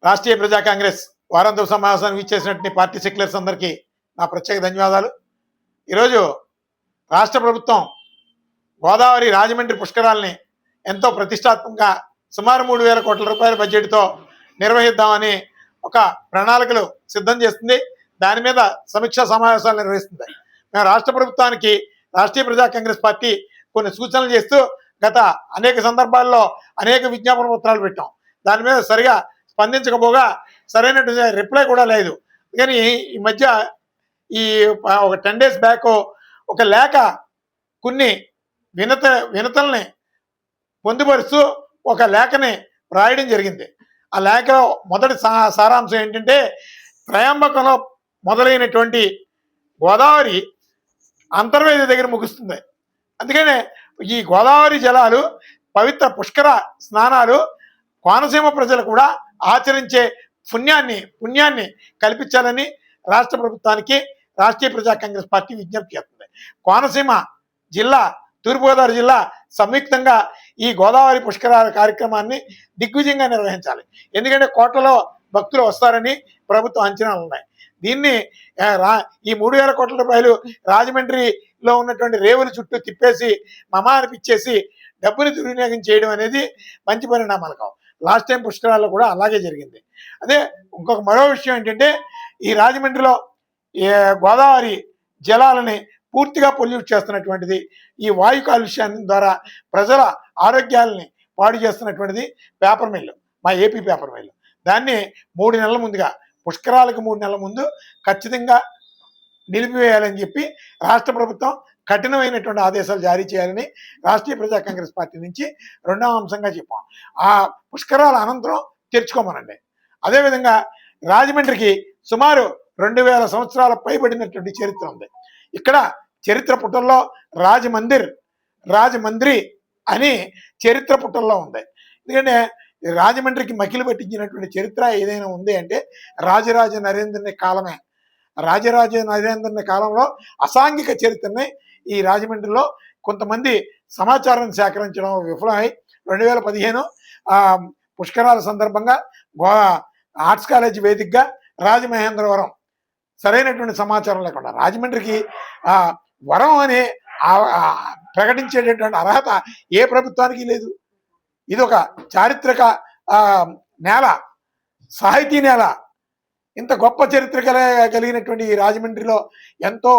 రాష్ట్రీయ ప్రజా కాంగ్రెస్ వారాంతపు సమావేశానికి ఇచ్చేసినటువంటి పార్టీ సెక్యులర్స్ అందరికీ నా ప్రత్యేక ధన్యవాదాలు. ఈరోజు రాష్ట్ర ప్రభుత్వం గోదావరి రాజమండ్రి పుష్కరాల్ని ఎంతో ప్రతిష్టాత్మకంగా సుమారు 3,000 కోట్ల రూపాయల బడ్జెట్తో నిర్వహిద్దామని ఒక ప్రణాళికలు సిద్ధం చేస్తుంది. దాని మీద సమీక్షా సమావేశాలు నిర్వహిస్తుంది. మేము రాష్ట్ర ప్రభుత్వానికి రాష్ట్రీయ ప్రజా కాంగ్రెస్ పార్టీ కొన్ని సూచనలు చేస్తూ గత అనేక సందర్భాల్లో అనేక విజ్ఞాపన పత్రాలు పెట్టాం. దాని మీద సరిగా స్పందించకపోగా సరైనటువంటి రిప్లై కూడా లేదు. కానీ ఈ మధ్య ఒక 10 days బ్యాక్ ఒక లేఖ కొన్ని వినతల్ని పొందుపరుస్తూ ఒక లేఖని రాయడం జరిగింది. ఆ లేఖలో మొదటి సారాంశం ఏంటంటే, త్రయంబకంలో మొదలైనటువంటి గోదావరి అంతర్వేది దగ్గర ముగుస్తుంది. అందుకనే ఈ గోదావరి జలాలు పవిత్ర పుష్కర స్నానాలు కోనసీమ ప్రజలు కూడా ఆచరించే పుణ్యాన్ని కల్పించాలని రాష్ట్ర ప్రభుత్వానికి రాష్ట్రీయ ప్రజా కాంగ్రెస్ పార్టీ విజ్ఞప్తి చేస్తుంది. కోనసీమ జిల్లా, తూర్పుగోదావరి జిల్లా సంయుక్తంగా ఈ గోదావరి పుష్కరాల కార్యక్రమాన్ని దిగ్విజయంగా నిర్వహించాలి. ఎందుకంటే కోట్లలో భక్తులు వస్తారని ప్రభుత్వ అంచనాలు ఉన్నాయి. దీన్ని ఈ 3,000 కోట్ల రూపాయలు రాజమండ్రిలో ఉన్నటువంటి రేవుల చుట్టూ తిప్పేసి మమా అనిపించేసి డబ్బుని దుర్వినియోగం చేయడం అనేది మంచి పరిణామాలు కావు. లాస్ట్ టైం పుష్కరాల్లో కూడా అలాగే జరిగింది. అదే ఇంకొక మరో విషయం ఏంటంటే, ఈ రాజమండ్రిలో గోదావరి జలాలని పూర్తిగా పొల్యూట్ చేస్తున్నటువంటిది, ఈ వాయు కాలుష్యాన్ని ద్వారా ప్రజల ఆరోగ్యాలని పాడు చేస్తున్నటువంటిది పేపర్ మిల్లు, మా ఏపీ పేపర్ మిల్లు. దాన్ని 3 నెలల ముందుగా, పుష్కరాలకు 3 నెలల ముందు ఖచ్చితంగా నిలిపివేయాలని చెప్పి రాష్ట్ర ప్రభుత్వం కఠినమైనటువంటి ఆదేశాలు జారీ చేయాలని రాష్ట్రీయ ప్రజా కాంగ్రెస్ పార్టీ నుంచి 2వ అంశంగా చెప్పాం. ఆ పుష్కరాల అనంతరం తెరుచుకోమనండి. అదేవిధంగా రాజమండ్రికి సుమారు 2,000 సంవత్సరాల పైబడినటువంటి చరిత్ర ఉంది. ఇక్కడ చరిత్ర పుటల్లో రాజమండ్రి అని చరిత్ర పుటల్లో ఉంది. ఎందుకంటే రాజమండ్రికి మకిలి పట్టించినటువంటి చరిత్ర ఏదైనా ఉంది అంటే రాజరాజ నరేంద్రుని కాలమే. రాజరాజ నరేంద్రుని కాలంలో అసాంఘిక చరిత్రని ఈ రాజమండ్రిలో కొంతమంది సమాచారాన్ని సేకరించడం విఫలమై 2015 పుష్కరాల సందర్భంగా ఆర్ట్స్ కాలేజ్ వేదికగా రాజమహేంద్రవరం సరైనటువంటి సమాచారం లేకుండా రాజమండ్రికి వరం అని ప్రకటించేటటువంటి అర్హత ఏ ప్రభుత్వానికి లేదు. ఇది ఒక చారిత్రక నేల, సాహితీ నేల. ఇంత గొప్ప చరిత్ర కలిగినటువంటి ఈ రాజమండ్రిలో ఎంతో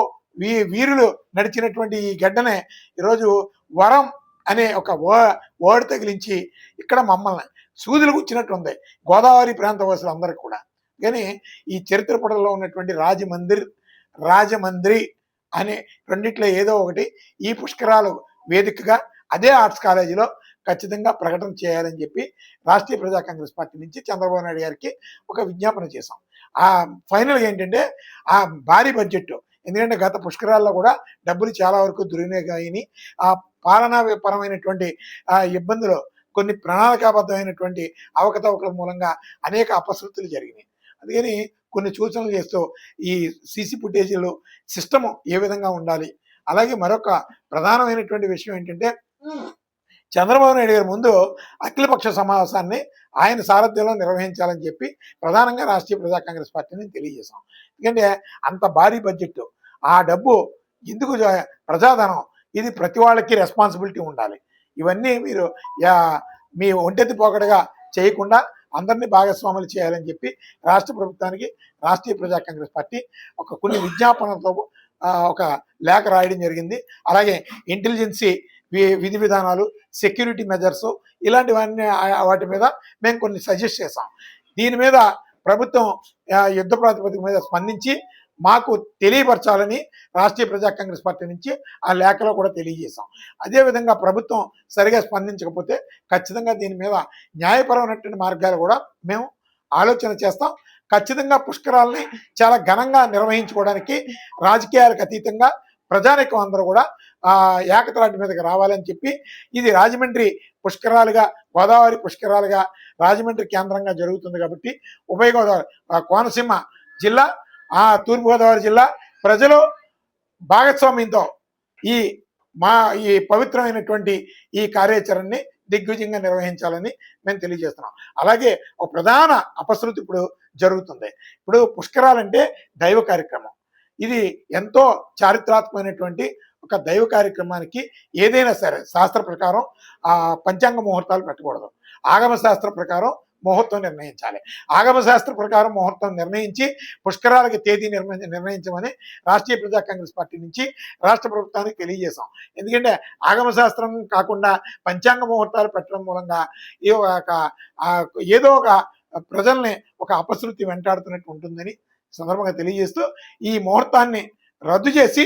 వీరులు నడిచినటువంటి ఈ గడ్డనే ఈరోజు వరం అనే ఒక వర్డ్ తగిలించి ఇక్కడ మమ్మల్ని సూదులు గుచ్చినట్టు ఉంది గోదావరి ప్రాంత వాసులు అందరికీ కూడా. కానీ ఈ చరిత్ర పుటల్లో ఉన్నటువంటి రాజమండ్రి అనే రెండిట్లో ఏదో ఒకటి ఈ పుష్కరాలు వేదికగా అదే ఆర్ట్స్ కాలేజీలో ఖచ్చితంగా ప్రకటన చేయాలని చెప్పి రాష్ట్రీయ ప్రజా కాంగ్రెస్ పార్టీ నుంచి చంద్రబాబు నాయుడు గారికి ఒక విజ్ఞాపన చేశాం. ఫైనల్గా ఏంటంటే ఆ భారీ బడ్జెట్, ఎందుకంటే గత పుష్కరాల్లో కూడా డబ్బులు చాలా వరకు దుర్వినియోగం అయినాయి. ఆ పాలనాపరమైనటువంటి ఇబ్బందులు, కొన్ని ప్రణాళికాబద్ధమైనటువంటి అవకతవకల మూలంగా అనేక అపశృతులు జరిగినాయి. అందుకని కొన్ని సూచనలు చేస్తూ ఈ సీసీ ఫుటేజీలు సిస్టము ఏ విధంగా ఉండాలి. అలాగే మరొక ప్రధానమైనటువంటి విషయం ఏంటంటే, చంద్రబాబు నాయుడు గారి ముందు అఖిలపక్ష సమావేశాన్ని ఆయన సారథ్యంలో నిర్వహించాలని చెప్పి ప్రధానంగా రాష్ట్రీయ ప్రజా కాంగ్రెస్ పార్టీని తెలియజేశాం. ఎందుకంటే అంత భారీ బడ్జెట్, ఆ డబ్బు ఎందుకు ప్రజాధనం, ఇది ప్రతి వాళ్ళకి రెస్పాన్సిబిలిటీ ఉండాలి. ఇవన్నీ మీరు మీ ఒంటెత్తి పోకడగా చేయకుండా అందరినీ భాగస్వాములు చేయాలని చెప్పి రాష్ట్ర ప్రభుత్వానికి రాష్ట్రీయ ప్రజా కాంగ్రెస్ పార్టీ కొన్ని విజ్ఞాపనలతో ఒక లేఖ రాయడం జరిగింది. అలాగే ఇంటెలిజెన్సీ విధి విధానాలు, సెక్యూరిటీ మెజర్స్, ఇలాంటివన్నీ వాటి మీద మేము కొన్ని సజెస్ట్ చేసాం. దీని మీద ప్రభుత్వం యుద్ధ ప్రాతిపదిక మీద స్పందించి మాకు తెలియపరచాలని రాష్ట్రీయ ప్రజా కాంగ్రెస్ పార్టీ నుంచి ఆ లేఖలో కూడా తెలియజేశాం. అదేవిధంగా ప్రభుత్వం సరిగా స్పందించకపోతే ఖచ్చితంగా దీని మీద న్యాయపరమైనటువంటి మార్గాలు కూడా మేము ఆలోచన చేస్తాం. ఖచ్చితంగా పుష్కరాలని చాలా ఘనంగా నిర్వహించుకోవడానికి రాజకీయాలకు అతీతంగా ప్రజానీకం అందరూ కూడా ఏకత్రాటి మీదకి రావాలని చెప్పి, ఇది రాజమండ్రి పుష్కరాలుగా, గోదావరి పుష్కరాలుగా రాజమండ్రి కేంద్రంగా జరుగుతుంది కాబట్టి ఉభయ గోదావరి, కోనసీమ జిల్లా, తూర్పుగోదావరి జిల్లా ప్రజలు భాగస్వామ్యంతో ఈ పవిత్రమైనటువంటి ఈ కార్యాచరణని దిగ్విజయంగా నిర్వహించాలని మేము తెలియజేస్తున్నాం. అలాగే ఒక ప్రధాన అపశృతి ఇప్పుడు జరుగుతుంది. ఇప్పుడు పుష్కరాలంటే దైవ కార్యక్రమం. ఇది ఎంతో చారిత్రాత్మకమైనటువంటి ఒక దైవ కార్యక్రమానికి ఏదైనా సరే శాస్త్ర ప్రకారం పంచాంగ ముహూర్తాలు పెట్టకూడదు. ఆగమ శాస్త్ర ప్రకారం ముహూర్తం నిర్ణయించాలి. ఆగమ శాస్త్ర ప్రకారం ముహూర్తం నిర్ణయించి పుష్కరాలకి తేదీ నిర్ణయించమని రాష్ట్రీయ ప్రజా కాంగ్రెస్ పార్టీ నుంచి రాష్ట్ర ప్రభుత్వానికి తెలియజేశాం. ఎందుకంటే ఆగమ శాస్త్రం కాకుండా పంచాంగ ముహూర్తాలు పెట్టడం మూలంగా ఏదో ఒక ప్రజల్ని ఒక అపశృతి వెంటాడుతున్నట్టు ఉంటుందని సందర్భంగా తెలియజేస్తూ ఈ ముహూర్తాన్ని రద్దు చేసి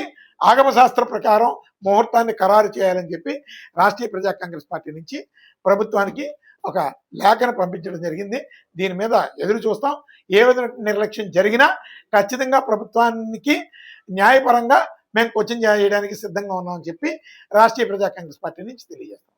ఆగమ శాస్త్ర ప్రకారం ముహూర్తాన్ని ఖరారు చేయాలని చెప్పి రాష్ట్రీయ ప్రజా కాంగ్రెస్ పార్టీ నుంచి ప్రభుత్వానికి ఒక లేఖను పంపించడం జరిగింది. దీని మీద ఎదురు చూస్తాం. ఏ విధంగా నిర్లక్ష్యం జరిగినా ఖచ్చితంగా ప్రభుత్వానికి న్యాయపరంగా మేము క్వశ్చన్ చేయడానికి సిద్ధంగా ఉన్నామని చెప్పి రాష్ట్రీయ ప్రజా కాంగ్రెస్ పార్టీ నుంచి తెలియజేస్తాం.